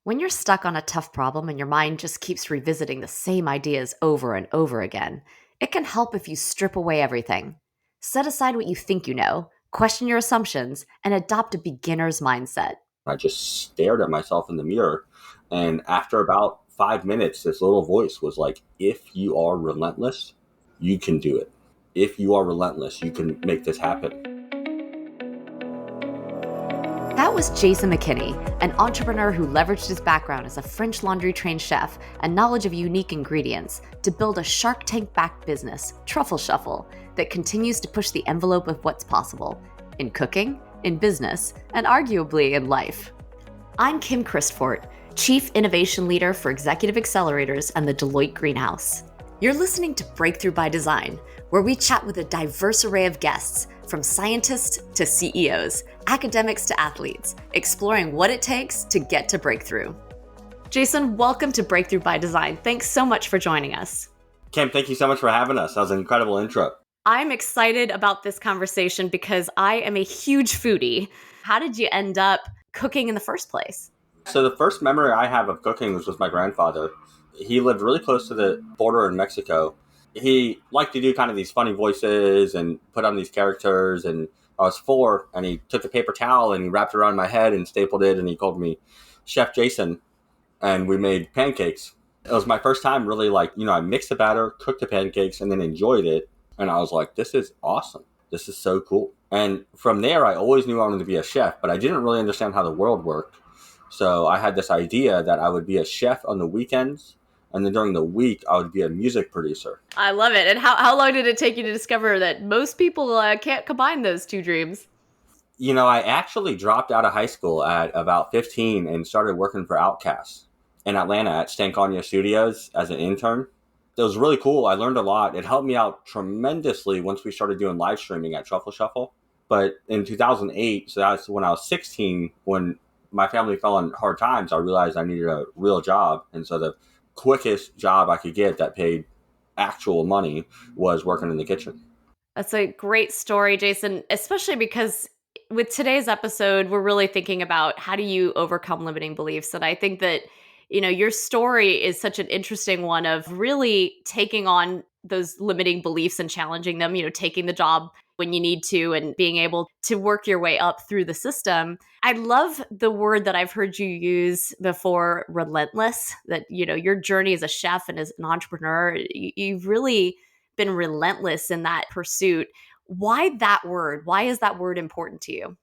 When you're stuck on a tough problem and your mind just keeps revisiting the same ideas over and over again, it can help if you strip away everything. Set aside what you think you know, question your assumptions, and adopt a beginner's mindset. I just stared at myself in the mirror. And after about 5 minutes, this little voice was like, if you are relentless, you can do it. If you are relentless, you can make this happen. That was Jason McKinney, an entrepreneur who leveraged his background as a French Laundry trained chef and knowledge of unique ingredients to build a Shark Tank backed business, Truffle Shuffle, that continues to push the envelope of what's possible in cooking, in business, and arguably in life. I'm Kim Christfort, Chief Innovation Leader for Executive Accelerators and the Deloitte Greenhouse. You're listening to Breakthrough by Design, where we chat with a diverse array of guests, from scientists to CEOs, academics to athletes, exploring what it takes to get to breakthrough. Jason, welcome to Breakthrough by Design. Thanks so much for joining us. Kim, thank you so much for having us. That was an incredible intro. I'm excited about this conversation because I am a huge foodie. How did you end up cooking in the first place? So the first memory I have of cooking was with my grandfather. He lived really close to the border in Mexico. He liked to do kind of these funny voices and put on these characters. And I was 4, and he took a paper towel and he wrapped it around my head and stapled it, and he called me Chef Jason, and we made pancakes. It was my first time really I mixed the batter, cooked the pancakes, and then enjoyed it. And I was like, this is awesome. This is so cool. And from there, I always knew I wanted to be a chef, but I didn't really understand how the world worked. So I had this idea that I would be a chef on the weekends, and then during the week, I would be a music producer. I love it. And how long did it take you to discover that most people can't combine those two dreams? I actually dropped out of high school at about 15 and started working for Outkast in Atlanta at Stankonia Studios as an intern. It was really cool. I learned a lot. It helped me out tremendously once we started doing live streaming at Truffle Shuffle. But in 2008, so that's when I was 16, when my family fell on hard times, I realized I needed a real job. And so the quickest job I could get that paid actual money was working in the kitchen. That's a great story, Jason, especially because with today's episode, we're really thinking about how do you overcome limiting beliefs. And I think that, your story is such an interesting one of really taking on those limiting beliefs and challenging them, taking the job when you need to and being able to work your way up through the system. I love the word that I've heard you use before, relentless, that, your journey as a chef and as an entrepreneur, you've really been relentless in that pursuit. Why that word? Why is that word important to you?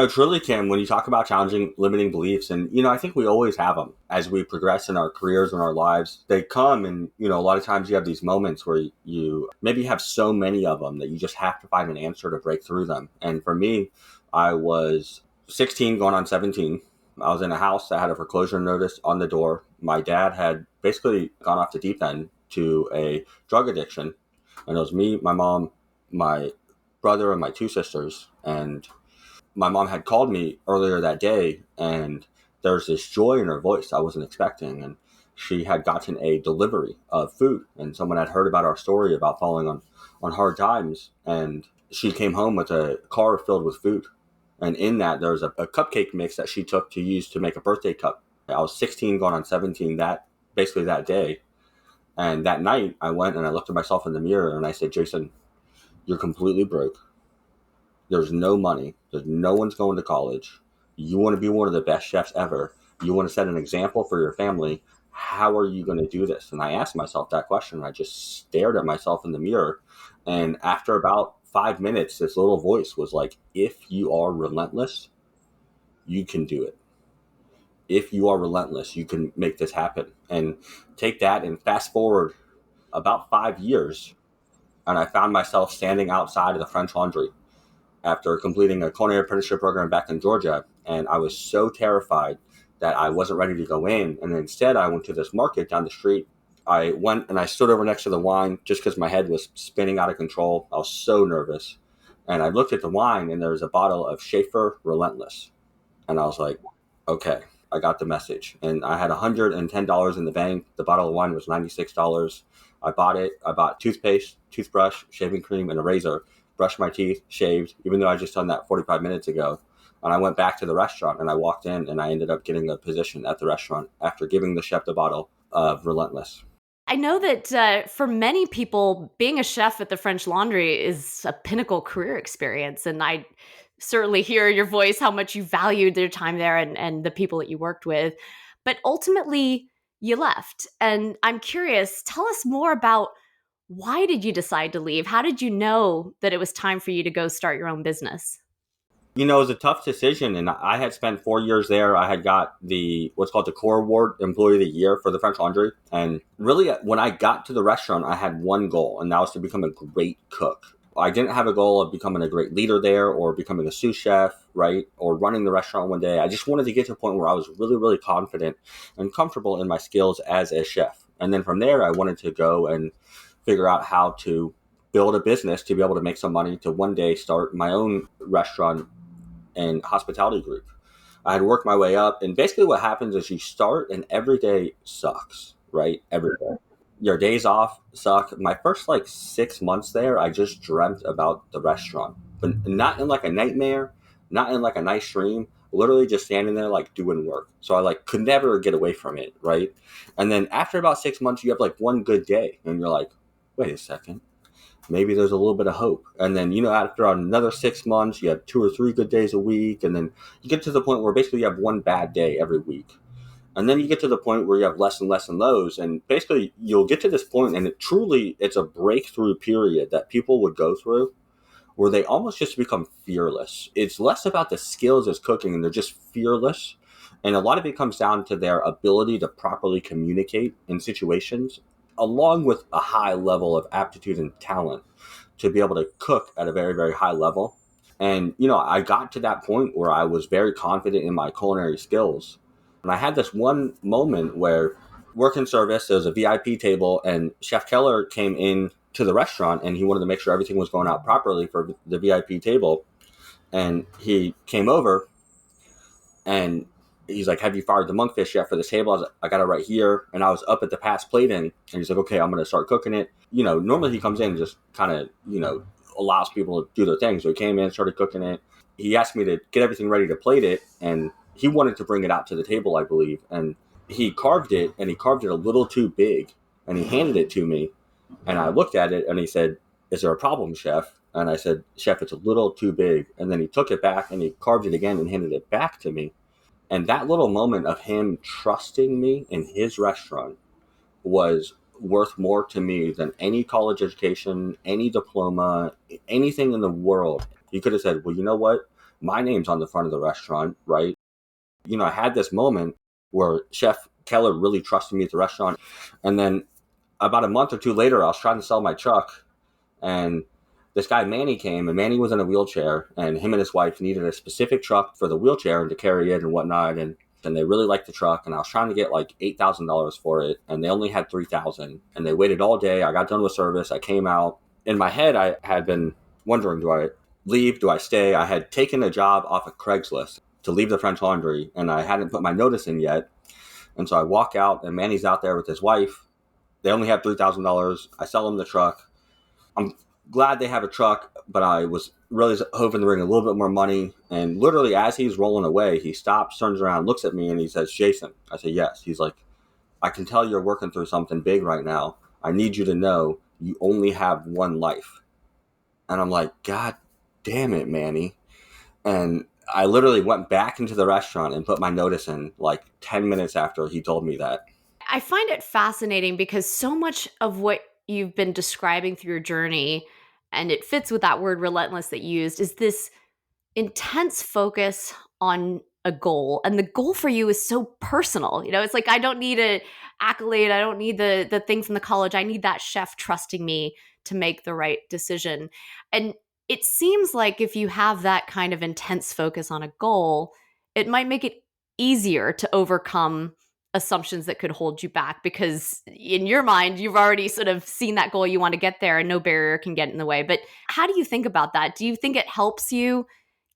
Truly, Kim, when you talk about challenging limiting beliefs, and, I think we always have them as we progress in our careers and our lives. They come and, a lot of times you have these moments where you maybe have so many of them that you just have to find an answer to break through them. And for me, I was 16 going on 17. I was in a house that had a foreclosure notice on the door. My dad had basically gone off the deep end to a drug addiction. And it was me, my mom, my brother, and my 2 sisters. And my mom had called me earlier that day, and there's this joy in her voice I wasn't expecting. And she had gotten a delivery of food, and someone had heard about our story about falling on hard times. And she came home with a car filled with food. And in that, there was a cupcake mix that she took to use to make a birthday cup. I was 16 going on 17 basically that day. And that night, I went and I looked at myself in the mirror and I said, Jason, you're completely broke. There's no money. There's no one's going to college. You want to be one of the best chefs ever. You want to set an example for your family. How are you going to do this? And I asked myself that question. I just stared at myself in the mirror. And after about 5 minutes, this little voice was like, if you are relentless, you can do it. If you are relentless, you can make this happen. And take that and fast forward about 5 years. And I found myself standing outside of the French Laundry after completing a culinary apprenticeship program back in Georgia. And I was so terrified that I wasn't ready to go in. And instead, I went to this market down the street. I went and I stood over next to the wine just because my head was spinning out of control. I was so nervous. And I looked at the wine, and there was a bottle of Schaefer Relentless. And I was like, okay, I got the message. And I had $110 in the bank. The bottle of wine was $96. I bought it. I bought toothpaste, toothbrush, shaving cream, and a razor. Brushed my teeth, shaved, even though I just done that 45 minutes ago. And I went back to the restaurant and I walked in and I ended up getting a position at the restaurant after giving the chef the bottle of Relentless. I know that for many people, being a chef at the French Laundry is a pinnacle career experience. And I certainly hear your voice, how much you valued your time there and the people that you worked with. But ultimately, you left. And I'm curious, tell us more about why did you decide to leave? How did you know that it was time for you to go start your own business? You know, it was a tough decision, and I had spent 4 years there. I had got the what's called the Core Award, Employee of the Year for the French Laundry. And really, when I got to the restaurant, I had one goal, and that was to become a great cook. I didn't have a goal of becoming a great leader there or becoming a sous chef, right? Or running the restaurant one day. I just wanted to get to a point where I was really, really confident and comfortable in my skills as a chef. And then from there, I wanted to go and figure out how to build a business to be able to make some money to one day start my own restaurant and hospitality group. I had worked my way up, and basically what happens is you start and every day sucks, right? Every day. Your days off suck. My first 6 months there, I just dreamt about the restaurant, but not in like a nightmare, not in like a nice dream, literally just standing there doing work. So I could never get away from it, right? And then after about 6 months, you have one good day and you're like, wait a second, maybe there's a little bit of hope. And then, after another 6 months, you have 2 or 3 good days a week. And then you get to the point where basically you have one bad day every week. And then you get to the point where you have less and less and lows. And basically you'll get to this point, and it's a breakthrough period that people would go through where they almost just become fearless. It's less about the skills as cooking, and they're just fearless. And a lot of it comes down to their ability to properly communicate in situations, along with a high level of aptitude and talent to be able to cook at a very, very high level. And, I got to that point where I was very confident in my culinary skills. And I had this one moment where working service, there was a VIP table, and Chef Keller came in to the restaurant and he wanted to make sure everything was going out properly for the VIP table. And he came over and he's like, have you fired the monkfish yet for this table? I was like, I got it right here. And I was up at the past plating, and he's like, okay, I'm going to start cooking it. Normally he comes in and just kind of, allows people to do their thing. So he came in, started cooking it. He asked me to get everything ready to plate it, and he wanted to bring it out to the table, I believe. And he carved it, and he carved it a little too big, and he handed it to me. And I looked at it and he said, is there a problem, chef? And I said, chef, it's a little too big. And then he took it back and he carved it again and handed it back to me. And that little moment of him trusting me in his restaurant was worth more to me than any college education, any diploma, anything in the world. He could have said, well, you know what? My name's on the front of the restaurant, right? I had this moment where Chef Keller really trusted me at the restaurant. And then about a month or two later, I was trying to sell my truck, and this guy Manny came, and Manny was in a wheelchair, and him and his wife needed a specific truck for the wheelchair and to carry it and whatnot. And they really liked the truck, and I was trying to get $8,000 for it, and they only had $3,000, and they waited all day. I got done with service. I came out. In my head, I had been wondering, do I leave? Do I stay? I had taken a job off of Craigslist to leave the French Laundry, and I hadn't put my notice in yet. And so I walk out, and Manny's out there with his wife. They only have $3,000. I sell them the truck. I'm glad they have a truck, but I was really hoping to bring a little bit more money. And literally, as he's rolling away, he stops, turns around, looks at me, and he says, Jason. I say, yes. He's like, I can tell you're working through something big right now. I need you to know you only have one life. And I'm like, God damn it, Manny. And I literally went back into the restaurant and put my notice in 10 minutes after he told me that. I find it fascinating because so much of what you've been describing through your journey, and it fits with that word relentless that you used, is this intense focus on a goal. And the goal for you is so personal. It's like, I don't need an accolade. I don't need the thing from the college. I need that chef trusting me to make the right decision. And it seems like if you have that kind of intense focus on a goal, it might make it easier to overcome assumptions that could hold you back, because in your mind, you've already sort of seen that goal, you want to get there, and no barrier can get in the way. But how do you think about that? Do you think it helps you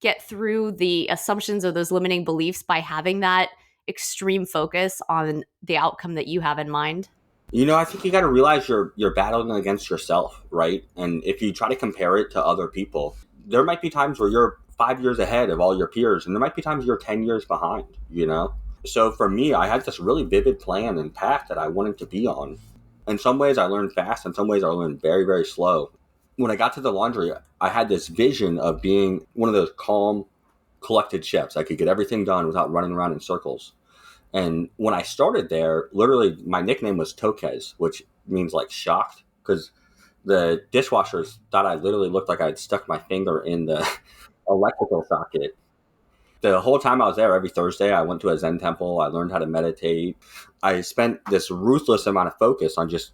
get through the assumptions or those limiting beliefs by having that extreme focus on the outcome that you have in mind? I think you got to realize you're battling against yourself, right? And if you try to compare it to other people, there might be times where you're 5 years ahead of all your peers, and there might be times you're 10 years behind, you know? So for me, I had this really vivid plan and path that I wanted to be on. In some ways, I learned fast. In some ways, I learned very, very slow. When I got to the laundry, I had this vision of being one of those calm, collected chefs. I could get everything done without running around in circles. And when I started there, literally my nickname was Tokes, which means like shocked, because the dishwashers thought I literally looked like I'd stuck my finger in the electrical socket. The whole time I was there, every Thursday, I went to a Zen temple. I learned how to meditate. I spent this ruthless amount of focus on just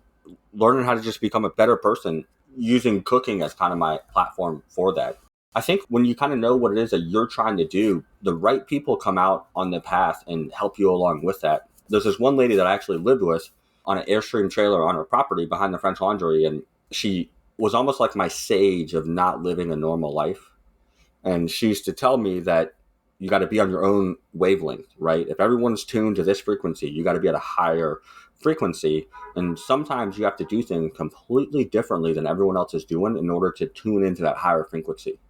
learning how to just become a better person, using cooking as kind of my platform for that. I think when you kind of know what it is that you're trying to do, the right people come out on the path and help you along with that. There's this one lady that I actually lived with on an Airstream trailer on her property behind the French Laundry, and she was almost like my sage of not living a normal life. And she used to tell me that you got to be on your own wavelength, right? If everyone's tuned to this frequency, you got to be at a higher frequency. And sometimes you have to do things completely differently than everyone else is doing in order to tune into that higher frequency.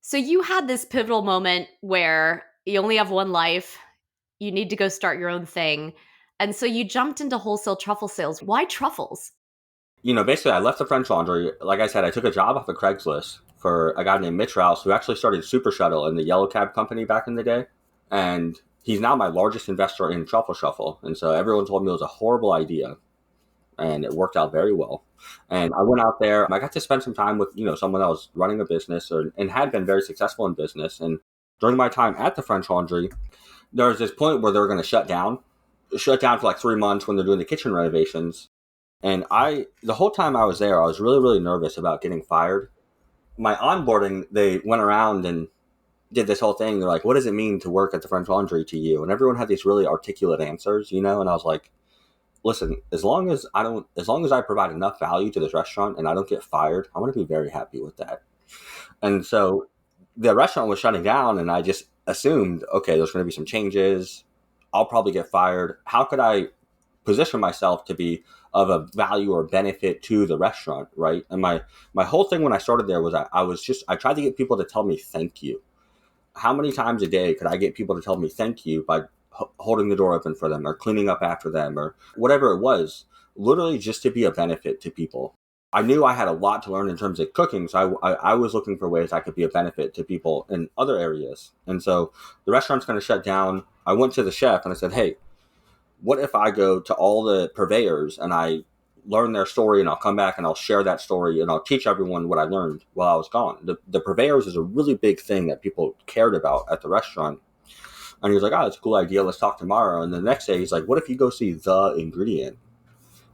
So you had this pivotal moment where you only have one life, you need to go start your own thing. And so you jumped into wholesale truffle sales. Why truffles? Basically, I left the French Laundry. Like I said, I took a job off of Craigslist for a guy named Mitch Rouse, who actually started Super Shuttle in the Yellow Cab company back in the day. And he's now my largest investor in Truffle Shuffle. And so everyone told me it was a horrible idea. And it worked out very well. And I went out there. I got to spend some time with, someone that was running a business and had been very successful in business. And during my time at the French Laundry, there was this point where they were going to shut down for like 3 months when they're doing the kitchen renovations. And the whole time I was there, I was really, really nervous about getting fired. My onboarding, they went around and did this whole thing. They're like, what does it mean to work at the French Laundry to you? And everyone had these really articulate answers, and I was like, listen, as long as I provide enough value to this restaurant and I don't get fired, I'm going to be very happy with that. And so the restaurant was shutting down, and I just assumed, okay, there's going to be some changes. I'll probably get fired. How could I position myself to be of a value or benefit to the restaurant, right? And my whole thing when I started there was I tried to get people to tell me thank you. How many times a day could I get people to tell me thank you by holding the door open for them or cleaning up after them or whatever it was, literally just to be a benefit to people. I knew I had a lot to learn in terms of cooking, so I was looking for ways I could be a benefit to people in other areas. And so the restaurant's going to shut down. I went to the chef and I said, hey, what if I go to all the purveyors and I learn their story, and I'll come back and I'll share that story and I'll teach everyone what I learned while I was gone. The purveyors is a really big thing that people cared about at the restaurant. And he was like, oh, that's a cool idea. Let's talk tomorrow. And the next day he's like, what if you go see the ingredient?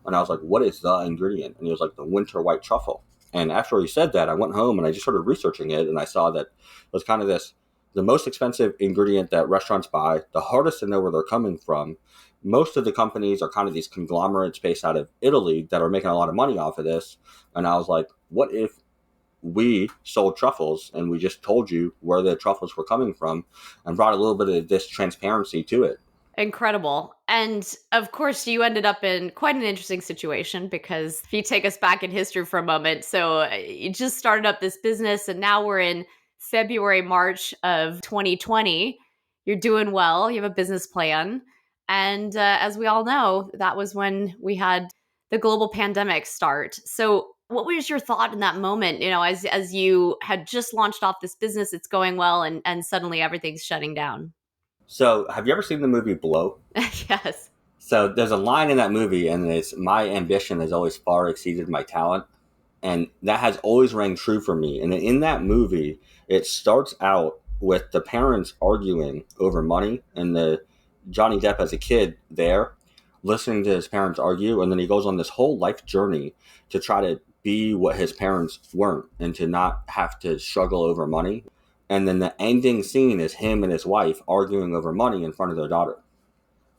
And I was like, what is the ingredient? And he was like, the winter white truffle. And after he said that, I went home and I just started researching it. And I saw that it was kind of the most expensive ingredient that restaurants buy, the hardest to know where they're coming from. Most of the companies are kind of these conglomerates based out of Italy that are making a lot of money off of this. And I was like, what if we sold truffles and we just told you where the truffles were coming from and brought a little bit of this transparency to it? Incredible. And of course, you ended up in quite an interesting situation, because if you take us back in history for a moment, so you just started up this business and now we're in February, March of 2020. You're doing well. You have a business plan. And as we all know, that was when we had the global pandemic start. So what was your thought in that moment, as you had just launched off this business, it's going well, and suddenly everything's shutting down? So have you ever seen the movie Blow? Yes. So there's a line in that movie, and it's, my ambition has always far exceeded my talent. And that has always rang true for me. And in that movie, it starts out with the parents arguing over money, and the Johnny Depp as a kid there listening to his parents argue. And then he goes on this whole life journey to try to be what his parents weren't and to not have to struggle over money. And then the ending scene is him and his wife arguing over money in front of their daughter.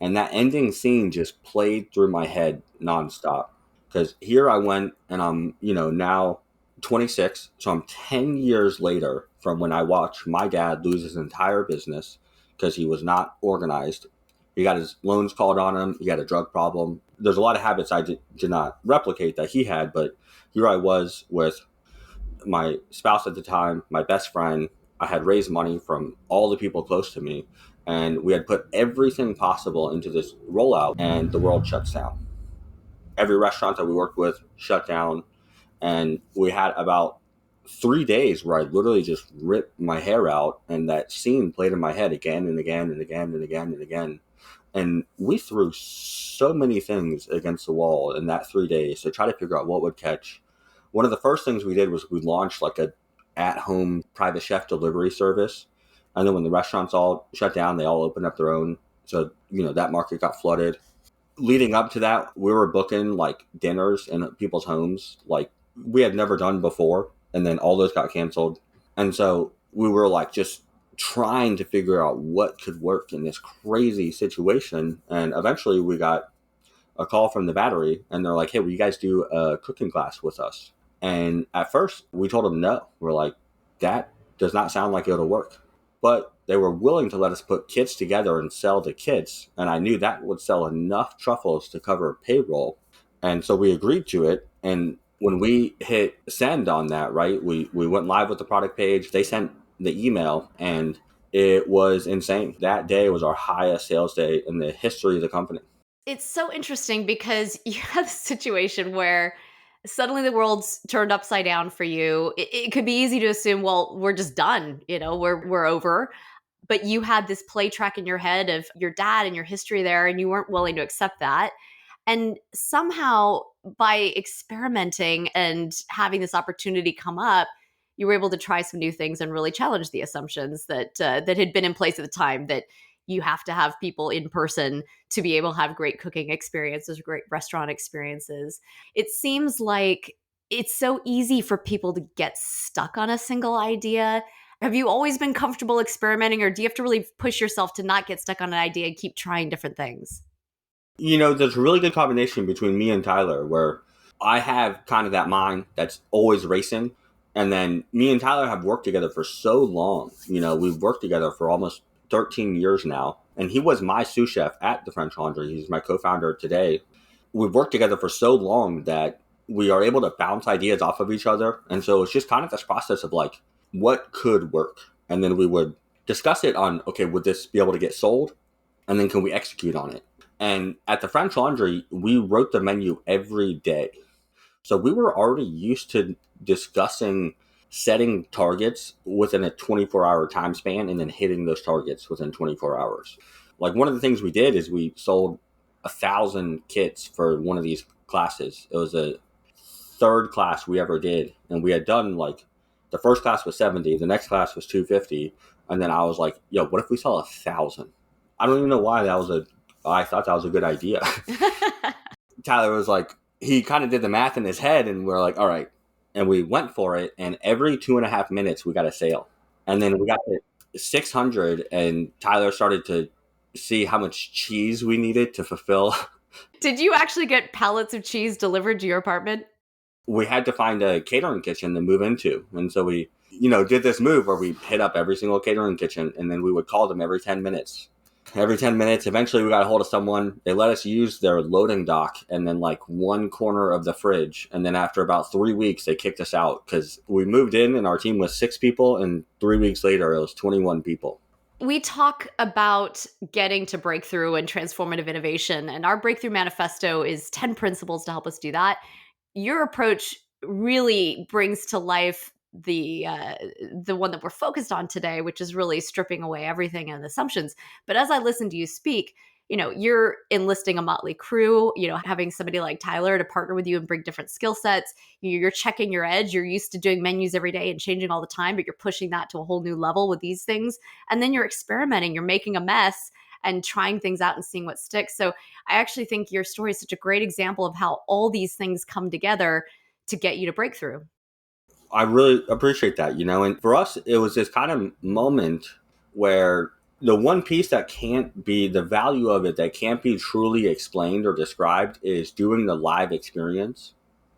And that ending scene just played through my head nonstop. Because here I went and I'm, now 26. So I'm 10 years later from when I watched my dad lose his entire business because he was not organized. He got his loans called on him. He had a drug problem. There's a lot of habits I did not replicate that he had. But here I was with my spouse at the time, my best friend, I had raised money from all the people close to me, and we had put everything possible into this rollout, and the world shuts down. Every restaurant that we worked with shut down, and we had about 3 days where I literally just ripped my hair out, and that scene played in my head again and again and again and again and again. And we threw so many things against the wall in that 3 days to try to figure out what would catch. One of the first things we did was we launched like a at-home private chef delivery service. And then when the restaurants all shut down, they all opened up their own. So, that market got flooded. Leading up to that, we were booking like dinners in people's homes like we had never done before. And then all those got canceled. And so we were like just trying to figure out what could work in this crazy situation. And eventually we got a call from the Battery, and they're like, "Hey, will you guys do a cooking class with us?" And at first we told them no. We're like, that does not sound like it'll work. But they were willing to let us put kits together and sell to kids. And I knew that would sell enough truffles to cover payroll. And so we agreed to it. And when we hit send on that, right, we went live with the product page. They sent the email, and it was insane. That day was our highest sales day in the history of the company. It's so interesting because you have a situation where suddenly the world's turned upside down for you. It could be easy to assume, well, we're just done, we're over. But you had this play track in your head of your dad and your history there, and you weren't willing to accept that. And somehow, by experimenting and having this opportunity come up, you were able to try some new things and really challenge the assumptions that had been in place at the time, that you have to have people in person to be able to have great cooking experiences, great restaurant experiences. It seems like it's so easy for people to get stuck on a single idea. Have you always been comfortable experimenting, or do you have to really push yourself to not get stuck on an idea and keep trying different things? There's a really good combination between me and Tyler where I have kind of that mind that's always racing. And then me and Tyler have worked together for so long. We've worked together for almost 13 years now. And he was my sous chef at the French Laundry. He's my co-founder today. We've worked together for so long that we are able to bounce ideas off of each other. And so it's just kind of this process of like, what could work? And then we would discuss it on, okay, would this be able to get sold? And then can we execute on it? And at the French Laundry, we wrote the menu every day. So we were already used to discussing setting targets within a 24-hour time span and then hitting those targets within 24 hours. Like one of the things we did is we sold 1,000 kits for one of these classes. It was a third class we ever did. And we had done like the first class was 70, the next class was 250. And then I was like, yo, what if we sell 1,000? I don't even know why I thought that was a good idea. Tyler was like, he kind of did the math in his head, and we're like, all right. And we went for it, and every 2.5 minutes we got a sale. And then we got to 600, and Tyler started to see how much cheese we needed to fulfill. Did you actually get pallets of cheese delivered to your apartment? We had to find a catering kitchen to move into. And so we, did this move where we hit up every single catering kitchen, and then we would call them every 10 minutes. Every 10 minutes, eventually we got a hold of someone. They let us use their loading dock and then like one corner of the fridge. And then after about 3 weeks, they kicked us out because we moved in and our team was 6 people. And 3 weeks later, it was 21 people. We talk about getting to breakthrough and transformative innovation, and our breakthrough manifesto is 10 principles to help us do that. Your approach really brings to life the one that we're focused on today, which is really stripping away everything and assumptions. But as I listen to you speak, you're enlisting a motley crew, having somebody like Tyler to partner with you and bring different skill sets. You're checking your edge. You're used to doing menus every day and changing all the time, but you're pushing that to a whole new level with these things. And then you're experimenting, you're making a mess and trying things out and seeing what sticks. So I actually think your story is such a great example of how all these things come together to get you to breakthrough. I really appreciate that, and for us, it was this kind of moment where the one piece that can't be the value of it that can't be truly explained or described is doing the live experience.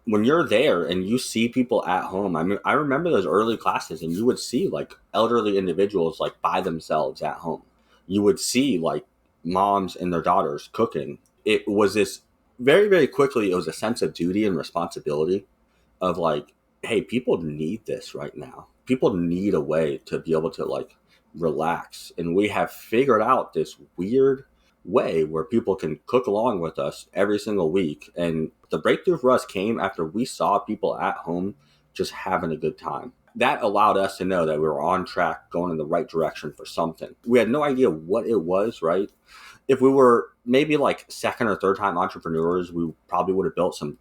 When you're there and you see people at home, I mean, I remember those early classes and you would see like elderly individuals like by themselves at home. You would see like moms and their daughters cooking. It was this very, very quickly, it was a sense of duty and responsibility of like, hey, people need this right now. People need a way to be able to like relax. And we have figured out this weird way where people can cook along with us every single week. And the breakthrough for us came after we saw people at home just having a good time. That allowed us to know that we were on track, going in the right direction for something. We had no idea what it was, right? If we were maybe like second or third time entrepreneurs, we probably would have built some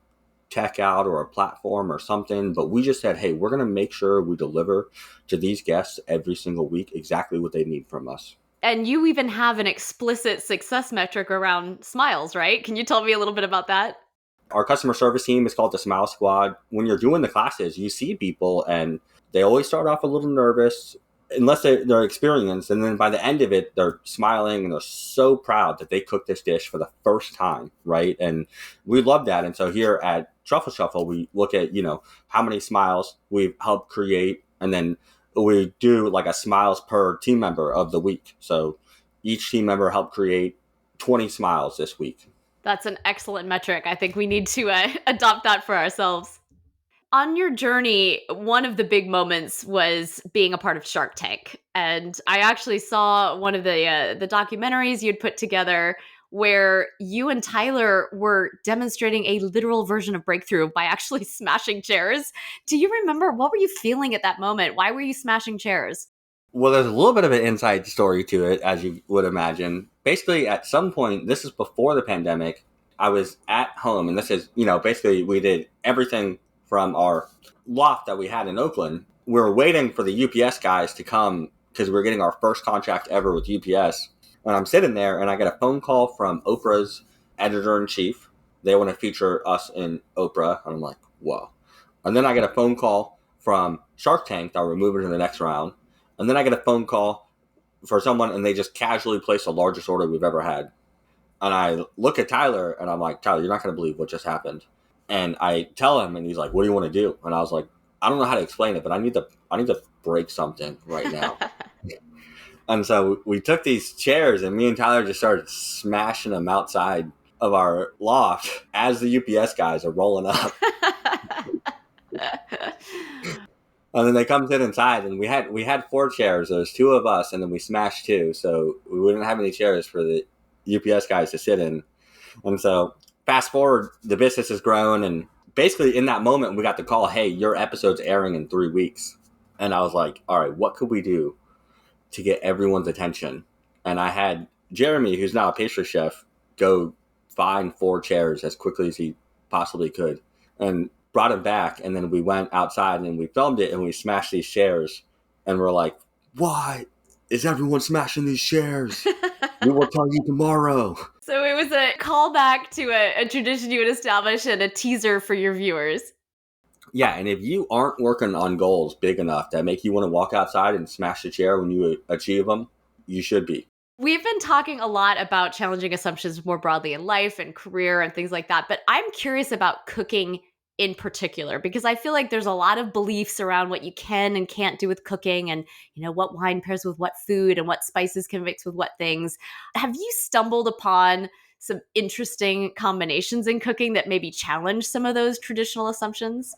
tech out or a platform or something. But we just said, hey, we're going to make sure we deliver to these guests every single week exactly what they need from us. And you even have an explicit success metric around smiles, right? Can you tell me a little bit about that? Our customer service team is called the Smile Squad. When you're doing the classes, you see people and they always start off a little nervous unless they're experienced. And then by the end of it, they're smiling and they're so proud that they cooked this dish for the first time, right? And we love that. And so here at Truffle Shuffle, we look at, how many smiles we've helped create. And then we do like a smiles per team member of the week. So each team member helped create 20 smiles this week. That's an excellent metric. I think we need to adopt that for ourselves. On your journey, one of the big moments was being a part of Shark Tank. And I actually saw one of the documentaries you'd put together where you and Tyler were demonstrating a literal version of breakthrough by actually smashing chairs. Do you remember, what were you feeling at that moment? Why were you smashing chairs? Well, there's a little bit of an inside story to it, as you would imagine. Basically, at some point, this is before the pandemic, I was at home, and this is, basically we did everything from our loft that we had in Oakland. We were waiting for the UPS guys to come because we were getting our first contract ever with UPS. And I'm sitting there, and I get a phone call from Oprah's editor-in-chief. They want to feature us in Oprah. And I'm like, whoa. And then I get a phone call from Shark Tank that we're moving to the next round. And then I get a phone call for someone, and they just casually place the largest order we've ever had. And I look at Tyler, and I'm like, Tyler, you're not going to believe what just happened. And I tell him, and he's like, what do you want to do? And I was like, I don't know how to explain it, but I need to break something right now. And so we took these chairs, and me and Tyler just started smashing them outside of our loft as the UPS guys are rolling up. And then they come sit inside, and we had 4 chairs. There was 2 of us, and then we smashed 2. So we wouldn't have any chairs for the UPS guys to sit in. And so fast forward, the business has grown, and basically in that moment, we got the call, hey, your episode's airing in 3 weeks. And I was like, all right, what could we do to get everyone's attention? And I had Jeremy, who's now a pastry chef, go find 4 chairs as quickly as he possibly could. And brought him back, and then we went outside and we filmed it, and we smashed these chairs, and we're like, why is everyone smashing these chairs? We will tell you tomorrow. So it was a callback to a tradition you had established and a teaser for your viewers. Yeah, and if you aren't working on goals big enough that make you want to walk outside and smash the chair when you achieve them, you should be. We've been talking a lot about challenging assumptions more broadly in life and career and things like that, but I'm curious about cooking in particular, because I feel like there's a lot of beliefs around what you can and can't do with cooking, and what wine pairs with what food and what spices can mix with what things. Have you stumbled upon some interesting combinations in cooking that maybe challenge some of those traditional assumptions?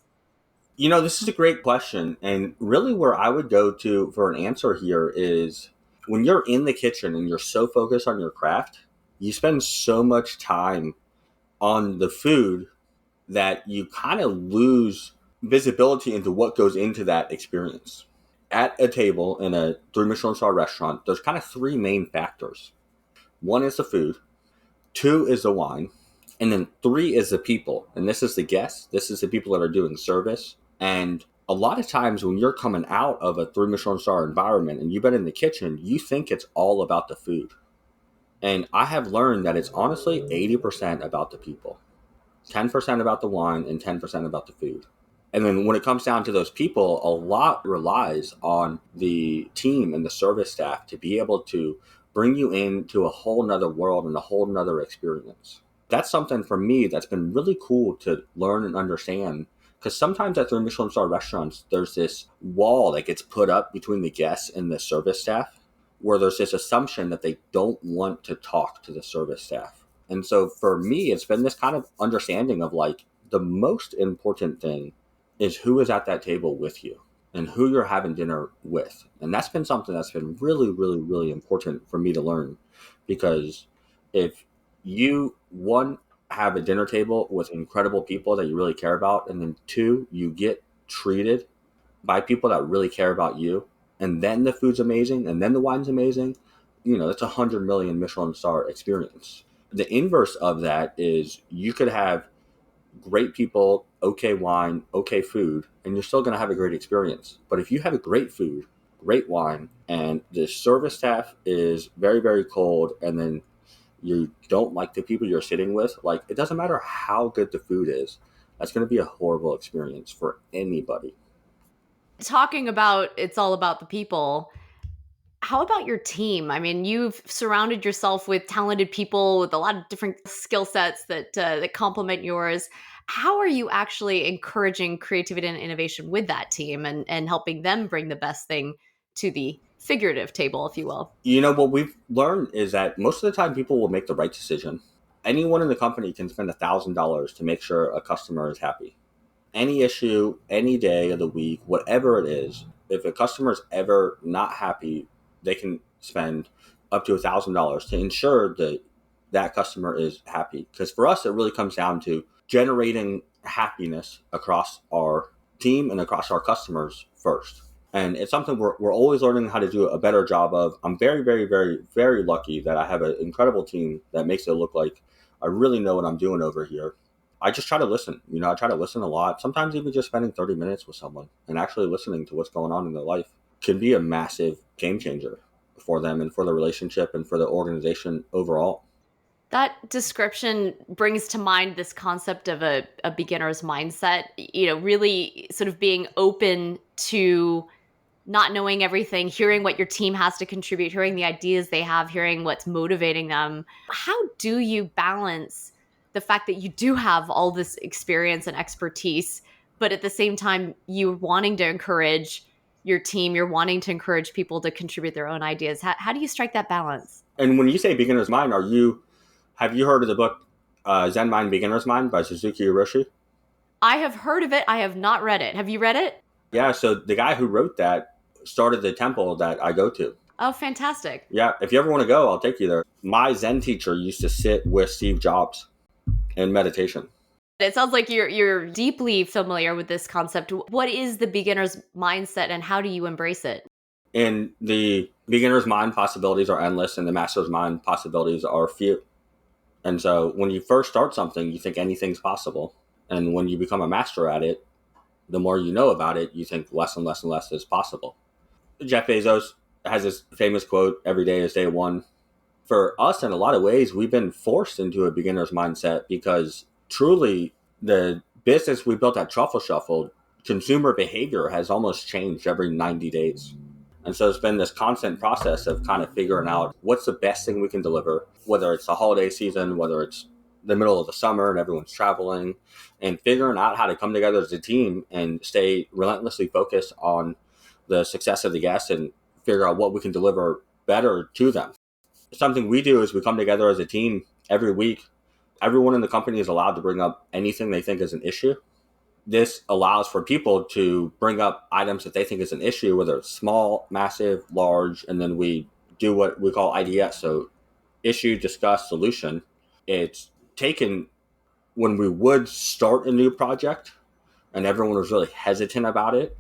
This is a great question. And really where I would go to for an answer here is when you're in the kitchen and you're so focused on your craft, you spend so much time on the food that you kind of lose visibility into what goes into that experience. At a table in a 3 Michelin star restaurant, there's kind of 3 main factors. 1 is the food, 2 is the wine, and then 3 is the people. And this is the guests. This is the people that are doing service. And a lot of times when you're coming out of a 3 Michelin star environment and you've been in the kitchen, you think it's all about the food. And I have learned that it's honestly 80% about the people. 10% about the wine and 10% about the food. And then when it comes down to those people, a lot relies on the team and the service staff to be able to bring you into a whole nother world and a whole nother experience. That's something for me that's been really cool to learn and understand, because sometimes at 3 Michelin star restaurants, there's this wall that gets put up between the guests and the service staff, where there's this assumption that they don't want to talk to the service staff. And so for me, it's been this kind of understanding of like the most important thing is who is at that table with you and who you're having dinner with. And that's been something that's been really, really, really important for me to learn, because if you, one, have a dinner table with incredible people that you really care about, and then two, you get treated by people that really care about you, and then the food's amazing, and then the wine's amazing, that's 100 million Michelin star experience. The inverse of that is you could have great people, okay wine, okay food, and you're still going to have a great experience. But if you have a great food, great wine, and the service staff is very, very cold, and then you don't like the people you're sitting with, like, it doesn't matter how good the food is, that's going to be a horrible experience for anybody. Talking about it's all about the people, how about your team? I mean, you've surrounded yourself with talented people with a lot of different skill sets that complement yours. How are you actually encouraging creativity and innovation with that team and helping them bring the best thing to the figurative table, if you will? What we've learned is that most of the time people will make the right decision. Anyone in the company can spend $1,000 to make sure a customer is happy. Any issue, any day of the week, whatever it is, if a customer is ever not happy, they can spend up to $1,000 to ensure that that customer is happy. Because for us, it really comes down to generating happiness across our team and across our customers first. And it's something we're always learning how to do a better job of. I'm very, very, very, very lucky that I have an incredible team that makes it look like I really know what I'm doing over here. I just try to listen. I try to listen a lot. Sometimes even just spending 30 minutes with someone and actually listening to what's going on in their life can be a massive game changer for them and for the relationship and for the organization overall. That description brings to mind this concept of a beginner's mindset, really sort of being open to not knowing everything, hearing what your team has to contribute, hearing the ideas they have, hearing what's motivating them. How do you balance the fact that you do have all this experience and expertise, but at the same time, you're wanting to encourage your team, you're wanting to encourage people to contribute their own ideas? How do you strike that balance? And when you say beginner's mind, have you heard of the book Zen Mind, Beginner's Mind by Suzuki Hiroshi? I have heard of it. I have not read it. Have you read it? Yeah, so the guy who wrote that started the temple that I go to. Oh, fantastic. Yeah, if you ever want to go, I'll take you there. My Zen teacher used to sit with Steve Jobs in meditation. It sounds like you're deeply familiar with this concept. What is the beginner's mindset and how do you embrace it? And the beginner's mind possibilities are endless, and the master's mind possibilities are few. And so when you first start something, you think anything's possible. And when you become a master at it, the more you know about it, you think less and less and less is possible. Jeff Bezos has this famous quote, every day is day one. For us, in a lot of ways, we've been forced into a beginner's mindset because truly the business we built at Truffle Shuffle, consumer behavior has almost changed every 90 days. And so it's been this constant process of kind of figuring out what's the best thing we can deliver, whether it's the holiday season, whether it's the middle of the summer and everyone's traveling, and figuring out how to come together as a team and stay relentlessly focused on the success of the guests and figure out what we can deliver better to them. Something we do is we come together as a team every week. Everyone in the company is allowed to bring up anything they think is an issue. This allows for people to bring up items that they think is an issue, whether it's small, massive, large, and then we do what we call IDS, so issue, discuss, solution. It's taken when we would start a new project and everyone was really hesitant about it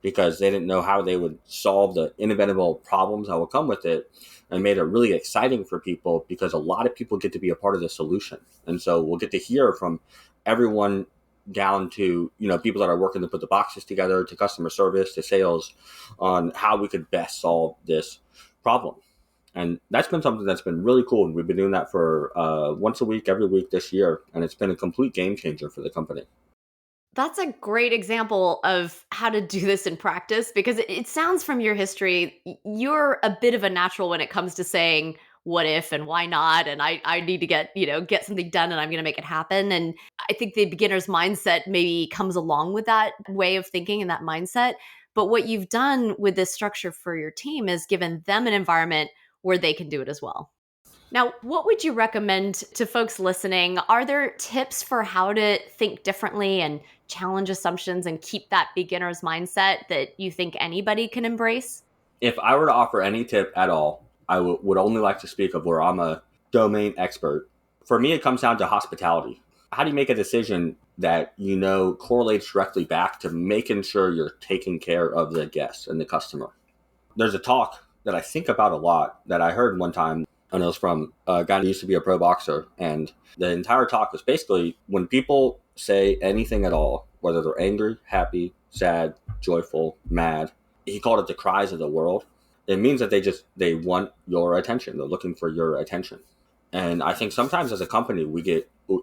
because they didn't know how they would solve the inevitable problems that will come with it, and made it really exciting for people because a lot of people get to be a part of the solution. And so we'll get to hear from everyone down to, people that are working to put the boxes together, to customer service, to sales, on how we could best solve this problem. And that's been something that's been really cool. And we've been doing that for once a week, every week this year. And it's been a complete game changer for the company. That's a great example of how to do this in practice because it sounds from your history, you're a bit of a natural when it comes to saying what if and why not. And I need to get something done and I'm going to make it happen. And I think the beginner's mindset maybe comes along with that way of thinking and that mindset. But what you've done with this structure for your team is given them an environment where they can do it as well. Now, what would you recommend to folks listening? Are there tips for how to think differently and challenge assumptions and keep that beginner's mindset that you think anybody can embrace? If I were to offer any tip at all, I would only like to speak of where I'm a domain expert. For me, it comes down to hospitality. How do you make a decision that you know correlates directly back to making sure you're taking care of the guest and the customer? There's a talk that I think about a lot that I heard one time, and it was from a guy who used to be a pro boxer. And the entire talk was basically when people say anything at all, whether they're angry, happy, sad, joyful, mad, he called it the cries of the world. It means that they want your attention. They're looking for your attention. And I think sometimes as a company,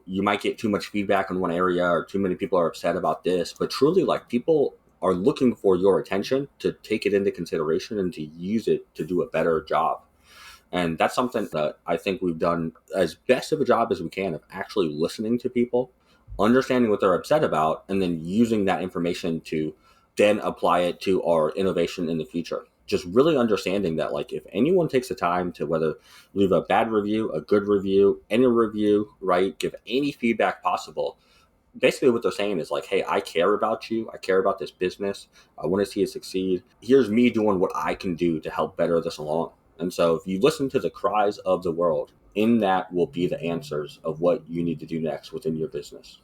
you might get too much feedback in one area or too many people are upset about this, but truly like people are looking for your attention to take it into consideration and to use it to do a better job. And that's something that I think we've done as best of a job as we can of actually listening to people, understanding what they're upset about, and then using that information to then apply it to our innovation in the future. Just really understanding that, like, if anyone takes the time to whether leave a bad review, a good review, any review, right, give any feedback possible, basically what they're saying is like, hey, I care about you. I care about this business. I want to see it succeed. Here's me doing what I can do to help better this along. And so if you listen to the cries of the world, in that will be the answers of what you need to do next within your business.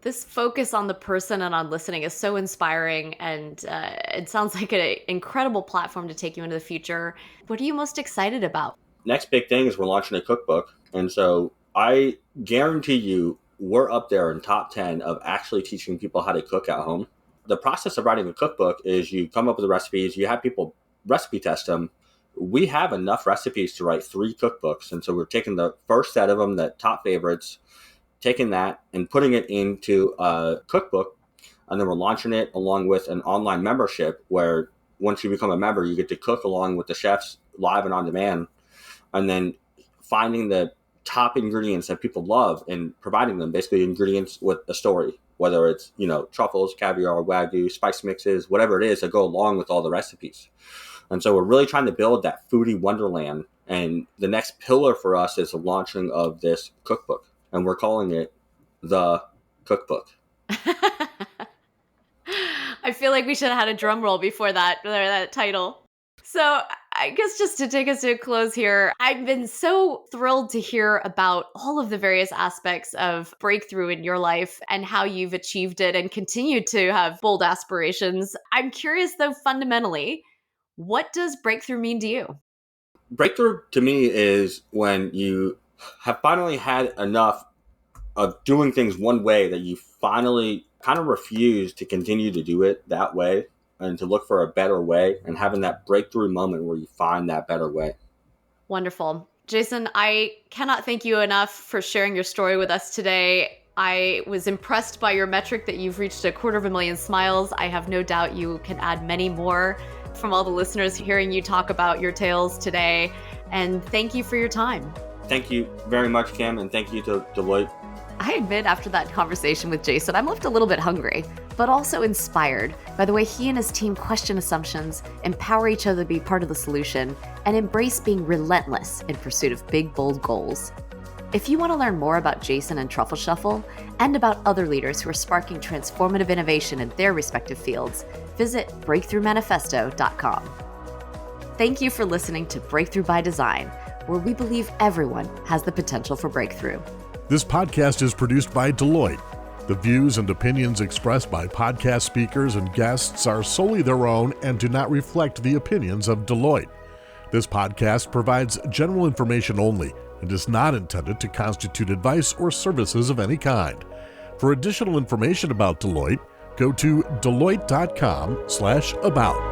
This focus on the person and on listening is so inspiring, and it sounds like an incredible platform to take you into the future. What are you most excited about? Next big thing is we're launching a cookbook. And so I guarantee you we're up there in top 10 of actually teaching people how to cook at home. The process of writing a cookbook is you come up with the recipes, you have people recipe test them. We have enough recipes to write 3 cookbooks. And so we're taking the first set of them, the top favorites, taking that and putting it into a cookbook, and then we're launching it along with an online membership where once you become a member, you get to cook along with the chefs live and on demand, and then finding the top ingredients that people love and providing them, basically ingredients with a story, whether it's, truffles, caviar, wagyu, spice mixes, whatever it is that go along with all the recipes. And so we're really trying to build that foodie wonderland. And the next pillar for us is the launching of this cookbook. And we're calling it The Cookbook. I feel like we should have had a drum roll before that title. So I guess just to take us to a close here, I've been so thrilled to hear about all of the various aspects of breakthrough in your life and how you've achieved it and continue to have bold aspirations. I'm curious, though, fundamentally, what does breakthrough mean to you? Breakthrough to me is when you have finally had enough of doing things one way that you finally kind of refuse to continue to do it that way and to look for a better way, and having that breakthrough moment where you find that better way. Wonderful. Jason, I cannot thank you enough for sharing your story with us today. I was impressed by your metric that you've reached 250,000 smiles. I have no doubt you can add many more from all the listeners hearing you talk about your tales today. And thank you for your time. Thank you very much, Kim, and thank you to Deloitte. I admit after that conversation with Jason, I'm left a little bit hungry, but also inspired by the way he and his team question assumptions, empower each other to be part of the solution, and embrace being relentless in pursuit of big, bold goals. If you want to learn more about Jason and Truffle Shuffle and about other leaders who are sparking transformative innovation in their respective fields, visit breakthroughmanifesto.com. Thank you for listening to Breakthrough by Design, where we believe everyone has the potential for breakthrough. This podcast is produced by Deloitte. The views and opinions expressed by podcast speakers and guests are solely their own and do not reflect the opinions of Deloitte. This podcast provides general information only and is not intended to constitute advice or services of any kind. For additional information about Deloitte, go to deloitte.com/about.